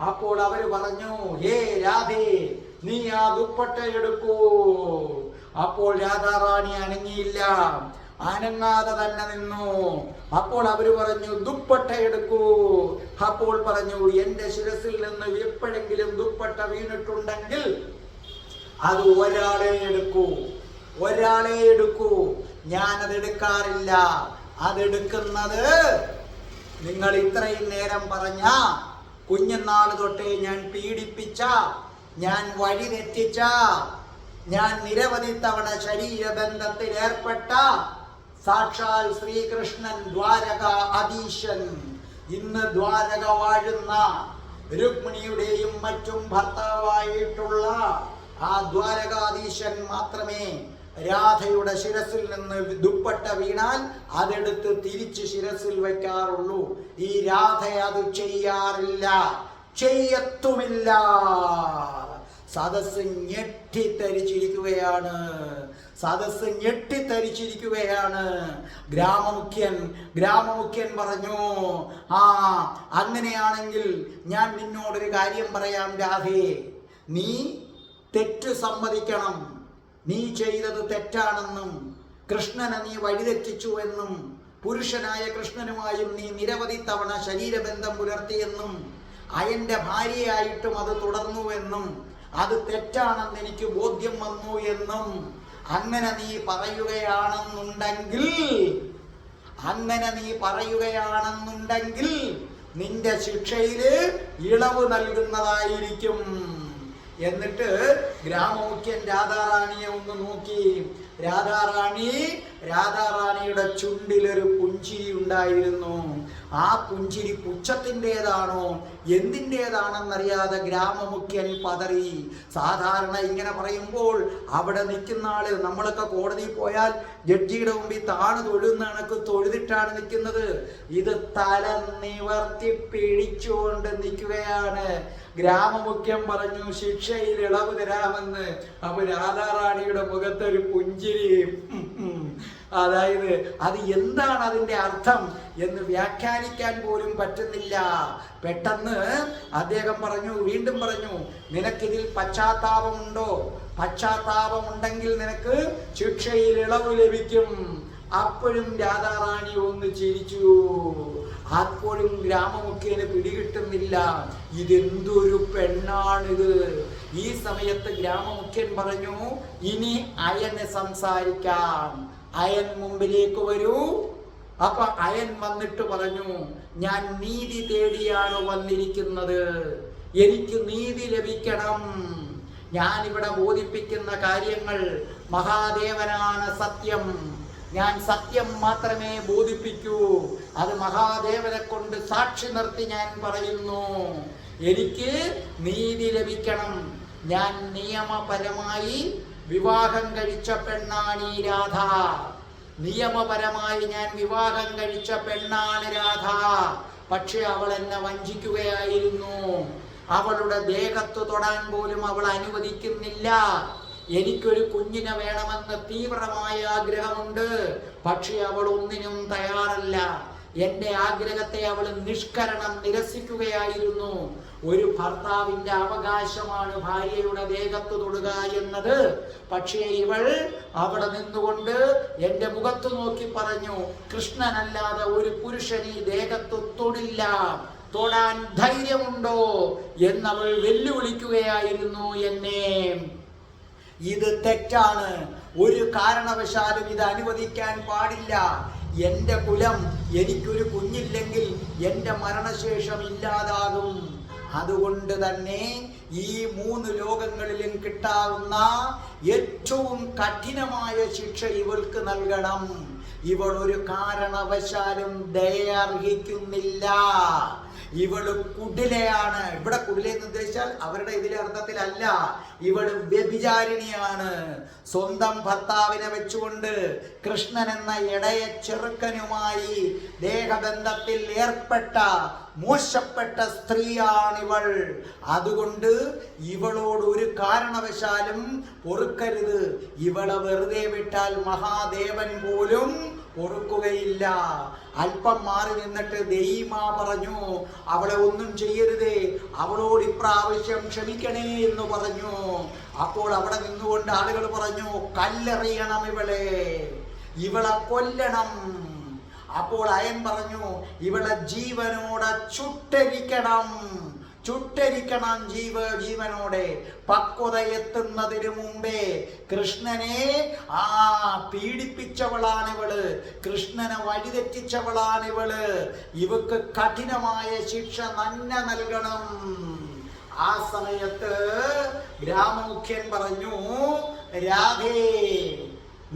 അപ്പോൾ അവര് പറഞ്ഞു, ഹേ രാധേ, നീ ആ ദുപ്പട്ട എടുക്കൂ. അപ്പോൾ രാധാറാണി അനങ്ങിയില്ല, അനങ്ങാതെ തന്നെ നിന്നു. അപ്പോൾ അവര് പറഞ്ഞു, ദുപ്പട്ട എടുക്കൂ. അപ്പോൾ പറഞ്ഞു, എന്റെ ശിരസിൽ നിന്ന് എപ്പോഴെങ്കിലും ദുപ്പട്ട വീണിട്ടുണ്ടെങ്കിൽ അത് ഒരാളെ എടുക്കൂ, ഒരാളെ എടുക്കൂ. ഞാനത് എടുക്കാറില്ല. അതെടുക്കുന്നത് നിങ്ങൾ ഇത്രയും നേരം പറഞ്ഞ, കുഞ്ഞുനാൾ തൊട്ടേ ഞാൻ പീഡിപ്പിച്ച, ഞാൻ വഴി തെറ്റിച്ച, ഞാൻ നിരവധി തവണ ശരീരബന്ധത്തിൽ ഏർപ്പെട്ട സാക്ഷാൽ ശ്രീകൃഷ്ണൻ ദ്വാരക അധീശൻ, ഇന്ന് ദ്വാരക വാഴുന്ന രുക്മിണിയുടെയും മറ്റും ഭർത്താവായിട്ടുള്ള ആ ദ്വാരകാധീശൻ മാത്രമേ രാധയുടെ ശിരസിൽ നിന്ന് ദുപ്പട്ട വീണാൽ അതെടുത്ത് തിരിച്ച് ശിരസിൽ വയ്ക്കാറുള്ളൂ. ഈ രാധ അത് ചെയ്യാറില്ല, ചെയ്യത്തുമില്ല. സദസ്സ് ഞെട്ടിത്തരിച്ചിരിക്കുകയാണ്. സദസ്സ് ഞെട്ടിത്തരിച്ചിരിക്കുകയാണ്. ഗ്രാമമുഖ്യൻ പറഞ്ഞു, അങ്ങനെയാണെങ്കിൽ ഞാൻ നിന്നോടൊരു കാര്യം പറയാം രാധേ. നീ തെറ്റ് സമ്മതിക്കണം. നീ ചെയ്തത് തെറ്റാണെന്നും കൃഷ്ണനെ നീ വഴിതെറ്റിച്ചു എന്നും പുരുഷനായ കൃഷ്ണനുമായും നീ നിരവധി തവണ ശരീരബന്ധം പുലർത്തിയെന്നും അയന്റെ ഭാര്യയായിട്ടും അത് തുടർന്നുവെന്നും അത് തെറ്റാണെന്ന് എനിക്ക് ബോധ്യം വന്നു എന്നും അങ്ങനെ നീ പറയുകയാണെന്നുണ്ടെങ്കിൽ നിന്റെ ശിക്ഷയില് ഇളവ് നൽകുന്നതായിരിക്കും. എന്നിട്ട് ഗ്രാമമുഖ്യൻ രാധാറാണിയെ ഒന്ന് നോക്കി. രാധാറാണിയുടെ ചുണ്ടിലൊരു പുഞ്ചിരി ഉണ്ടായിരുന്നു. ആ പുഞ്ചിരി പുച്ഛത്തിൻ്റെതാണോ എന്തിൻ്റെതാണെന്നറിയാതെ ഗ്രാമമുഖ്യൻ പതറി. സാധാരണ ഇങ്ങനെ പറയുമ്പോൾ അവിടെ നിൽക്കുന്ന ആള്, നമ്മളൊക്കെ കോടതിയിൽ പോയാൽ ജഡ്ജിയുടെ മുമ്പിൽ താണ് തൊഴുന്ന കണക്ക് തൊഴുതിട്ടാണ് നിൽക്കുന്നത്. ഇത് തല നിവർത്തി പിടിച്ചുകൊണ്ട് നിൽക്കുകയാണ്. ഗ്രാമമുഖ്യൻ പറഞ്ഞു ശിക്ഷയിൽ ഇളവ് തരാമെന്ന്. അപ്പൊ രാധാറാണിയുടെ മുഖത്തൊരു പുഞ്ചിരി. അതായത് അത് എന്താണ് അതിൻ്റെ അർത്ഥം എന്ന് വ്യാഖ്യാനിക്കാൻ പോലും പറ്റുന്നില്ല. പെട്ടെന്ന് അദ്ദേഹം വീണ്ടും പറഞ്ഞു, നിനക്കിതിൽ പശ്ചാത്താപമുണ്ടോ? പശ്ചാത്താപമുണ്ടെങ്കിൽ നിനക്ക് ശിക്ഷയിൽ ഇളവ് ലഭിക്കും. അപ്പോഴും രാധാറാണി ഒന്ന് ചിരിച്ചു. അപ്പോഴും ഗ്രാമമുഖ്യന് പിടികിട്ടുന്നില്ല, ഇതെന്തൊരു പെണ്ണാണിത്. ഈ സമയത്ത് ഗ്രാമമുഖ്യൻ പറഞ്ഞു, ഇനി അയന് സംസാരിക്കാം. അയൻ മുമ്പിലേക്ക് വരൂ. അപ്പൊ അയൻ വന്നിട്ട് പറഞ്ഞു, ഞാൻ നീതി തേടിയാണ് വന്നിരിക്കുന്നത്. എനിക്ക് നീതി ലഭിക്കണം. ഞാനിവിടെ ബോധിപ്പിക്കുന്ന കാര്യങ്ങൾ മഹാദേവനാണ് സത്യം. ഞാൻ സത്യം മാത്രമേ ബോധിപ്പിക്കൂ. അത് മഹാദേവനെ കൊണ്ട് സാക്ഷി നിർത്തി ഞാൻ പറയുന്നു. എനിക്ക് നീതി ലഭിക്കണം. ഞാൻ നിയമപരമായി വിവാഹം കഴിച്ച പെണ്ണാണ് ഈ രാധ. നിയമപരമായി ഞാൻ വിവാഹം കഴിച്ച പെണ്ണാണ് രാധ. പക്ഷെ അവൾ എന്നെ വഞ്ചിക്കുകയായിരുന്നു. അവളുടെ ദേഹത്ത് തൊടാൻ പോലും അവൾ അനുവദിക്കുന്നില്ല. എനിക്കൊരു കുഞ്ഞിനെ വേണമെന്ന് തീവ്രമായ ആഗ്രഹമുണ്ട്. പക്ഷെ അവൾ ഒന്നിനും തയ്യാറല്ല. എന്റെ ആഗ്രഹത്തെ അവൾ നിരസിക്കുകയായിരുന്നു. ഒരു ഭർത്താവിന്റെ അവകാശമാണ് ഭാര്യയുടെ ദേഹത്ത് തൊടുക എന്നത്. പക്ഷേ ഇവൾ അവിടെ നിന്നുകൊണ്ട് എന്റെ മുഖത്ത് നോക്കി പറഞ്ഞു, കൃഷ്ണനല്ലാതെ ഒരു പുരുഷൻ ഈ ദേഹത്ത് തൊടില്ല. തൊടാൻ ധൈര്യമുണ്ടോ എന്നവൾ വെല്ലുവിളിക്കുകയായിരുന്നു എന്നെ. ഇത് തെറ്റാണ്. ഒരു കാരണവശാലും ഇത് അനുവദിക്കാൻ പാടില്ല. എന്റെ കുലം, എനിക്കൊരു കുഞ്ഞില്ലെങ്കിൽ എന്റെ മരണശേഷം ഇല്ലാതാകും. അതുകൊണ്ട് തന്നെ ഈ 3 ലോകങ്ങളിലും കിട്ടാവുന്ന ഏറ്റവും കഠിനമായ ശിക്ഷ ഇവൾക്ക് നൽകണം. ഇവൾ ഒരു കാരണവശാലും ദയർഹിക്കുന്നില്ല. ഇവള് കുടിലയാണ്. ഇവിടെ കുടിലെന്ന് ഉദ്ദേശിച്ചാൽ അവരുടെ ഇതിലെ അർത്ഥത്തിലല്ല. ഇവള് വ്യഭിചാരിണിയാണ്. സ്വന്തം ഭർത്താവിനെ വെച്ചുകൊണ്ട് കൃഷ്ണൻ എന്ന ഇടയ ചെറുക്കനുമായി ദേഹബന്ധത്തിൽ ഏർപ്പെട്ട മോശപ്പെട്ട സ്ത്രീയാണിവൾ. അതുകൊണ്ട് ഇവളോട് ഒരു കാരണവശാലും പൊറുക്കരുത്. ഇവളെ വെറുതെ വിട്ടാൽ മഹാദേവൻ പോലും പൊറുക്കുകയില്ല. അല്പം മാറി നിന്നിട്ട് ദൈവമാ പറഞ്ഞു, അവളെ ഒന്നും ചെയ്യരുതേ, അവളോട് ഇപ്രാവശ്യം ക്ഷമിക്കണേ എന്ന് പറഞ്ഞു. അപ്പോൾ അവിടെ നിന്നുകൊണ്ട് ആളുകൾ പറഞ്ഞു, കല്ലെറിയണം ഇവളെ കൊല്ലണം. അപ്പോൾ അയൻ പറഞ്ഞു, ഇവളെ ജീവനോടെ ചുട്ടരിക്കണം ജീവനോടെ. പക്വത എത്തുന്നതിന് മുമ്പേ കൃഷ്ണനെ പീഡിപ്പിച്ചവളാണിവള്, കൃഷ്ണനെ വഴിതെറ്റിച്ചവളാണിവള്. ഇവക്ക് കഠിനമായ ശിക്ഷ തന്നെ നൽകണം. ആ സമയത്ത് ഗ്രാമമുഖ്യൻ പറഞ്ഞു, രാധേ,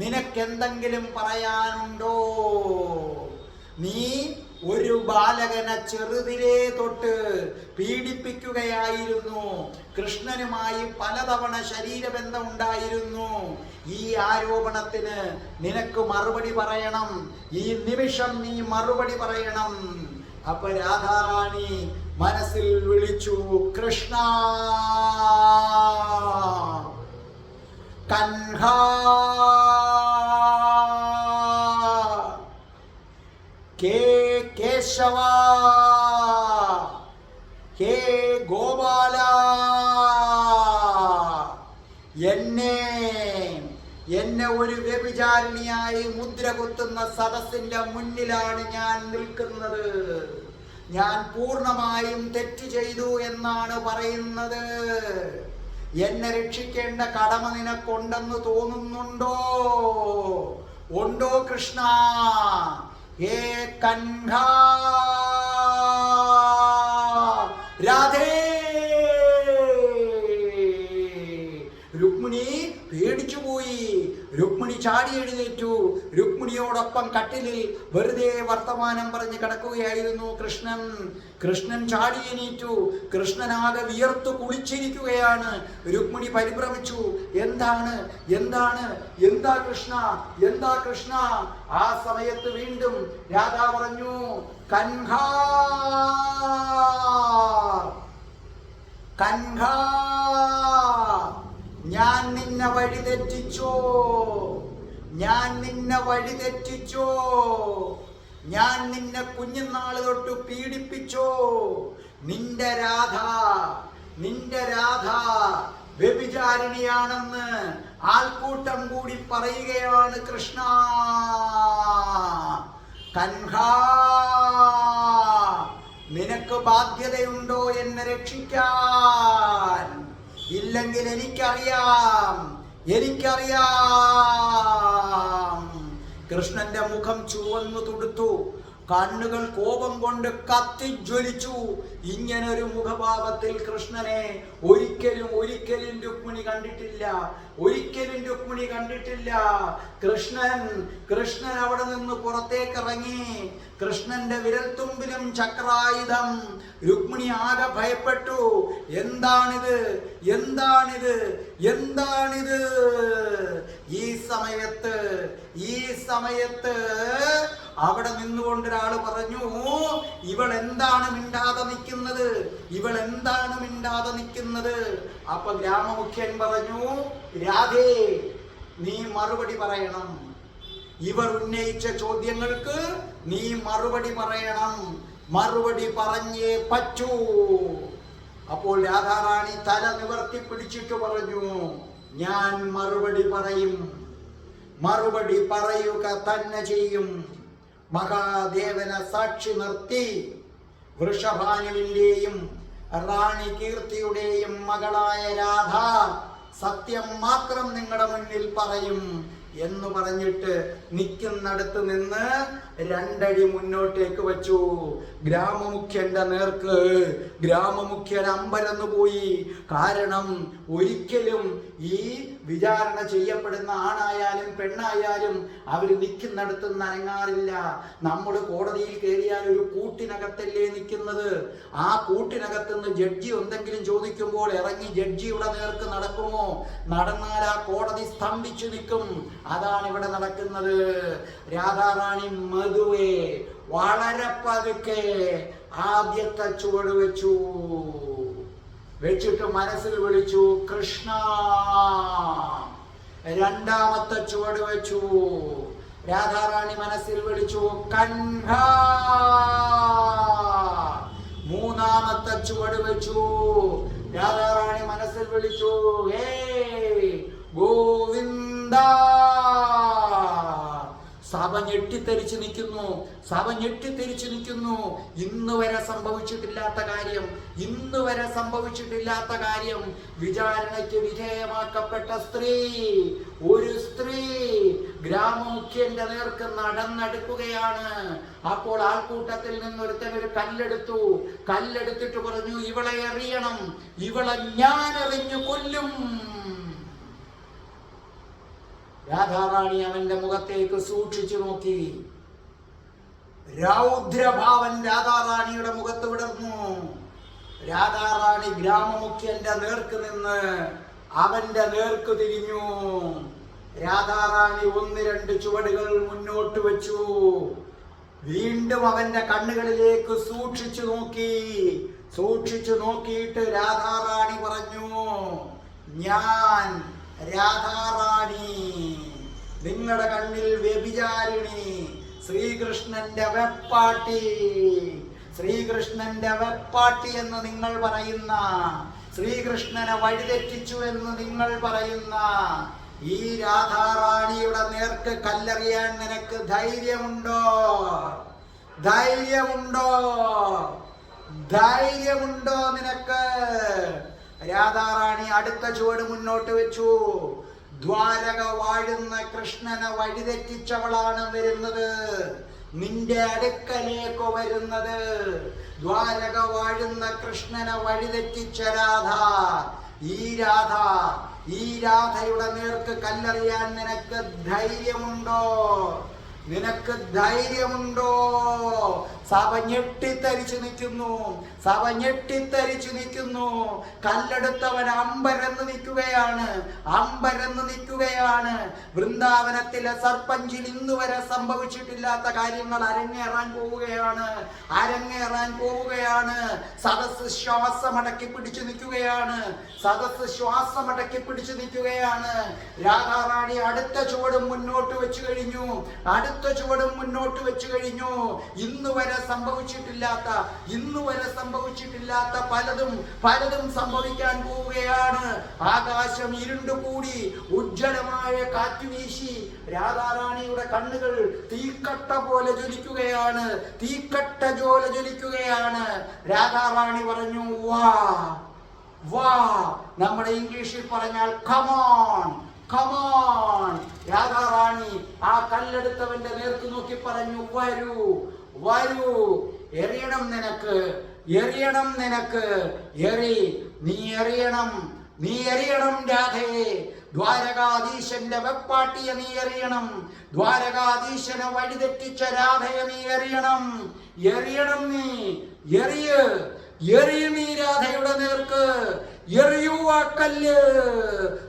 നിനക്കെന്തെങ്കിലും പറയാനുണ്ടോ? നീ ഒരു ബാലകനെ ചെറുതിലേ തൊട്ട് പീഡിപ്പിക്കുകയായിരുന്നു. കൃഷ്ണനുമായി പലതവണ ശരീരബന്ധം ഉണ്ടായിരുന്നു. ഈ ആരോപണത്തിന് നിനക്ക് മറുപടി പറയണം. ഈ നിമിഷം നീ മറുപടി പറയണം. അപ്പൊ രാധാറാണി മനസ്സിൽ വിളിച്ചു കൃഷ്ണ. കൻഹ കേ കേശവ ഹേ ഗോപാല, എന്നെ ഒരു വ്യഭിചാരിണിയായി മുദ്ര കുത്തുന്ന സദസ്സിന്റെ മുന്നിലാണ് ഞാൻ നിൽക്കുന്നത്. ഞാൻ പൂർണ്ണമായും തെറ്റ് ചെയ്തു എന്നാണ് പറയുന്നത്. എന്നെ രക്ഷിക്കേണ്ട കടമ നിനക്കുണ്ടെന്ന് തോന്നുന്നുണ്ടോ? ഉണ്ടോ കൃഷ്ണ? ഹേ കൻഹ രാധേ. രുക്മിണി പേടിച്ചുപോയി. രുക്മിണി ചാടി എഴുന്നേറ്റു. രുക്മിണിയോടൊപ്പം കട്ടിലിൽ വെറുതെ വർത്തമാനം പറഞ്ഞ് കിടക്കുകയായിരുന്നു കൃഷ്ണൻ. കൃഷ്ണൻ ചാടി എണീറ്റു. കൃഷ്ണനാകെ വിയർത്തു കുളിച്ചിരിക്കുകയാണ്. രുക്മിണി പരിഭ്രമിച്ചു. എന്താണ് എന്താണ് എന്താ കൃഷ്ണ, എന്താ കൃഷ്ണ? ആ സമയത്ത് വീണ്ടും രാധ പറഞ്ഞു കൻഹ കൻഹ, ഞാൻ നിന്നെ വഴിതെറ്റിച്ചോ, ഞാൻ നിന്നെ വഴിതെറ്റിച്ചോ, ഞാൻ നിന്നെ കുഞ്ഞുനാള് തൊട്ട് പീഡിപ്പിച്ചോ. നിന്റെ രാധ വ്യഭിചാരിണിയാണെന്ന് ആൾക്കൂട്ടം കൂടി പറയുകയാണ് കൃഷ്ണ. കൻഹ, നിനക്ക് ബാധ്യതയുണ്ടോ എന്നെ രക്ഷിക്കാൻ? ഇല്ലെങ്കിൽ എനിക്കറിയാം. കൃഷ്ണന്റെ മുഖം ചുവന്നു തുടുത്തു. കണ്ണുകൾ കോപം കൊണ്ട് കത്തിജ്വലിച്ചു. ഇങ്ങനൊരു മുഖഭാവത്തിൽ കൃഷ്ണനെ ഒരിക്കലും രുക്മിണി കണ്ടിട്ടില്ല. കൃഷ്ണൻ അവിടെ നിന്ന് പുറത്തേക്ക് ഇറങ്ങി. കൃഷ്ണന്റെ വിരൽത്തുമ്പിലും ചക്രായുധം. രുക്മിണി ആകെ ഭയപ്പെട്ടു. എന്താണിത്? ഈ സമയത്ത് അവിടെ നിന്നുകൊണ്ട് ഒരാള് പറഞ്ഞു, ഇവൾ എന്താണ് മിണ്ടാതെ നിൽക്കുന്നത്? അപ്പൊ ഗ്രാമമുഖ്യൻ പറഞ്ഞു, രാധേ, നീ മറുപടി പറയണം. ഇവർ ഉന്നയിച്ച ചോദ്യങ്ങൾക്ക് നീ മറുപടി പറയണം. മറുപടി പറഞ്ഞേ പറ്റൂ. അപ്പോൾ രാധാറാണി തല നിവർത്തി പിടിച്ചിട്ട് പറഞ്ഞു, ഞാൻ മറുപടി പറയും. മറുപടി പറയുക തന്നെ ചെയ്യും. മഹാദേവനെ സാക്ഷി നിർത്തി വൃഷഭാനുവിന്റെയും റാണി കീർത്തിയുടെയും മകളായ രാധ സത്യം മാത്രം നിങ്ങളുടെ മുന്നിൽ പറയും എന്ന് പറഞ്ഞിട്ട് നിൽക്കുന്നിടത്ത് നിന്ന് 2 അടി മുന്നോട്ടേക്ക് വെച്ചു. ഗ്രാമമുഖ്യന്റെ നേർക്ക് ഗ്രാമമുഖ്യൻ അമ്പരന്നു പോയി. കാരണം ഒരിക്കലും ഈ വിചാരണ ചെയ്യപ്പെടുന്ന ആണായാലും പെണ്ണായാലും അവർ നിൽക്കുന്നിടത്ത് അനങ്ങാറില്ല. നമ്മൾ കോടതിയിൽ കയറിയാൽ ഒരു കൂട്ടിനകത്തല്ലേ നിൽക്കുന്നത്. ആ കൂട്ടിനകത്തുനിന്ന് ജഡ്ജി എന്തെങ്കിലും ചോദിക്കുമ്പോൾ ഇറങ്ങി ജഡ്ജിയുടെ നേർക്ക് നടക്കുമോ? നടന്നാൽ ആ കോടതി സ്തംഭിച്ചു നിൽക്കും. അതാണ് ഇവിടെ നടക്കുന്നത്. രാധാറാണി മധുവേ വളരെ പതുക്കെ ആദ്യത്തെ ചുവട് വെച്ചിട്ട് മനസ്സിൽ വിളിച്ചു കൃഷ്ണ. രണ്ടാമത്തെ ചുവട് വെച്ചു. രാധാറാണി മനസ്സിൽ വിളിച്ചു കൻഹ. മൂന്നാമത്തെ ചുവട് വെച്ചു. രാധാറാണി മനസ്സിൽ വിളിച്ചു ഹേ ഗോവിന്ദ. സഭ ഞെട്ടിത്തെറിച്ച് നിൽക്കുന്നു. ഇന്ന് വരെ സംഭവിച്ചിട്ടില്ലാത്ത കാര്യം. വിചാരണയ്ക്ക് വിധേയമാക്കപ്പെട്ട ഒരു സ്ത്രീ ഗ്രാമമുഖ്യന്റെ നേർക്ക് നടന്നെടുക്കുകയാണ്. അപ്പോൾ ആൾക്കൂട്ടത്തിൽ നിന്നൊരുത്തൻ ഒരു കല്ലെടുത്തിട്ട് പറഞ്ഞു, ഇവളെ എറിയണം, ഇവളെ ഞാൻ എറിഞ്ഞു കൊല്ലും. രാധാറാണി അവന്റെ മുഖത്തേക്ക് സൂക്ഷിച്ചു നോക്കി. രൗദ്രഭാവൻ രാധാറാണിയുടെ മുഖത്ത് വിടർന്നു. രാധാറാണി ഗ്രാമമുഖ്യന്റെ നേർക്ക് നിന്ന് അവന്റെ നേർക്ക് തിരിഞ്ഞു. രാധാറാണി 1-2 ചുവടുകൾ മുന്നോട്ട് വെച്ചു. വീണ്ടും അവന്റെ കണ്ണുകളിലേക്ക് സൂക്ഷിച്ചു നോക്കി. സൂക്ഷിച്ചു നോക്കിയിട്ട് രാധാറാണി പറഞ്ഞു, ഞാൻ രാധാറാണി, നിങ്ങളുടെ കണ്ണിൽ വ്യഭിചാരിണി, ശ്രീകൃഷ്ണന്റെ വെപ്പാട്ടി, ശ്രീകൃഷ്ണന്റെ വെപ്പാട്ടി എന്ന് നിങ്ങൾ പറയുന്ന, ശ്രീകൃഷ്ണനെ വഴിതെറ്റിച്ചു എന്ന് നിങ്ങൾ പറയുന്ന ഈ രാധാറാണിയുടെ നേർക്ക് കല്ലെറിയാൻ നിനക്ക് ധൈര്യമുണ്ടോ? ധൈര്യമുണ്ടോ? ധൈര്യമുണ്ടോ നിനക്ക്? രാധാറാണി അടുത്ത ചുവട് മുന്നോട്ട് വെച്ചു. ദ്വാരക വാഴുന്ന കൃഷ്ണനെ വഴിതെറ്റിച്ചവളാണ് വരുന്നത്, നിന്റെ അടുക്കലേക്ക് വരുന്നത്. ദ്വാരക വാഴുന്ന കൃഷ്ണനെ വഴിതെറ്റിച്ച രാധ, ഈ രാധ, ഈ രാധയുടെ നേർക്ക് കല്ലെറിയാൻ നിനക്ക് ധൈര്യമുണ്ടോ? നിനക്ക് ധൈര്യമുണ്ടോ? സഭ ഞെട്ടിത്തരിച്ചു നിൽക്കുന്നു, സഭ ഞെട്ടിത്തരിച്ചു നിൽക്കുന്നു. കല്ലെടുത്തവൻ അമ്പരന്ന് നിൽക്കുകയാണ്, അമ്പരന്ന് നിൽക്കുകയാണ്. വൃന്ദാവനത്തിലെ സർപ്പഞ്ചിൽ ഇന്നുവരെ സംഭവിച്ചിട്ടില്ലാത്ത കാര്യങ്ങൾ അരങ്ങേറാൻ പോവുകയാണ്, അരങ്ങേറാൻ പോവുകയാണ്. സദസ് ശ്വാസമടക്കി പിടിച്ചു നിൽക്കുകയാണ്, സദസ് ശ്വാസമടക്കി പിടിച്ചു നിൽക്കുകയാണ്. രാധാറാണി അടുത്ത ചുവടും മുന്നോട്ട് വെച്ചു കഴിഞ്ഞു, അടുത്ത ചുവടും മുന്നോട്ട് വെച്ചു കഴിഞ്ഞു. ഇന്നുവരെ സംഭവിച്ചിട്ടില്ലാത്ത, ഇന്നുവരെ സംഭവിച്ചിട്ടില്ലാത്ത പലതും പലതും സംഭവിക്കാൻ പോവുകയാണ്. ആകാശം ഇരുണ്ടുകൂടി, ഉജ്ജ്വലമായ കാറ്റുവീശി. രാധാറാണിയുടെ കണ്ണുകൾ തീക്കട്ട പോലെ ജ്വലിക്കുകയാണ്, തീക്കട്ട ജ്വല ജ്വലിക്കുകയാണ്. രാധാറാണി പറഞ്ഞു, വാ വാ. നമ്മുടെ ഇംഗ്ലീഷിൽ പറഞ്ഞാൽ കമോൺ, കമോൺ. രാധാറാണി ആ കല്ലെടുത്തവന്റെ നേർക്ക് നോക്കി പറഞ്ഞു, വരൂ വരൂ, എറിയണം നിനക്ക്, എറിയണം നിനക്ക്, എറി, നീ എറിയണം, നീ എറിയണം രാധയെ. ദ്വാരകാധീശന്റെ വെപ്പാട്ടിയെ നീ എറിയണം, ദ്വാരകാധീശനെ വഴിതെറ്റിച്ച രാധയെ നീ എറിയണം, എറിയണം നീ, എറിയ്, എറിയു നീ രാധയുടെ നേർക്ക്, എറിയൂ ആ കല്ല്.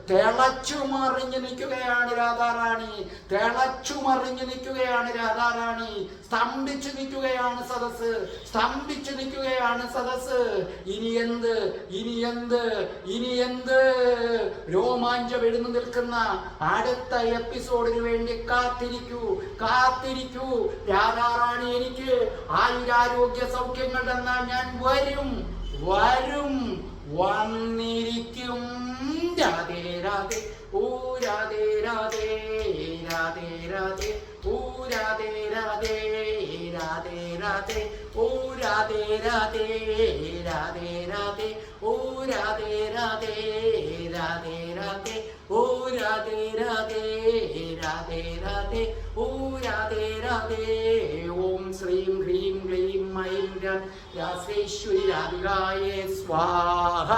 തിളച്ചു മറിഞ്ഞു നിൽക്കുകയാണ് രാധാറാണി, തിളച്ചു മറിഞ്ഞു നിൽക്കുകയാണ് രാധാറാണി. സ്തംഭിച്ചു നിൽക്കുകയാണ് സദസ്, സ്തംഭിച്ചു നിൽക്കുകയാണ് സദസ്. ഇനി എന്ത്, ഇനി എന്ത്, ഇനി എന്ത്? രോമാഞ്ചം എഴുന്നു നിൽക്കുന്ന അടുത്ത എപ്പിസോഡിന് വേണ്ടി കാത്തിരിക്കൂ, കാത്തിരിക്കൂ. രാധാറാണി എനിക്ക് ആയുരാരോഗ്യ സൗഖ്യങ്ങൾ തന്നാൽ ഞാൻ വരും, വരും, വന്നിരിക്കും. രാധേ രാധേ, ഓ രാധേ രാധേ, രാധേ രാധേ, ഓ രാധേ രാധേ, രാധേ രാധേ, ഓ രാധേ രാധേ, രാധേ രാധേ, ഓ രാധേ രാധേ, രാധേ രാധേ, ഓ രാധേ രാധേ, രാധേ രാധേ, ഓ രാധേ രാധേ. ഓം ശ്രീം ഹ്രീം ക്ലീം ഐം രാശ്രീശ്വരി രാധികായേ സ്വാഹ.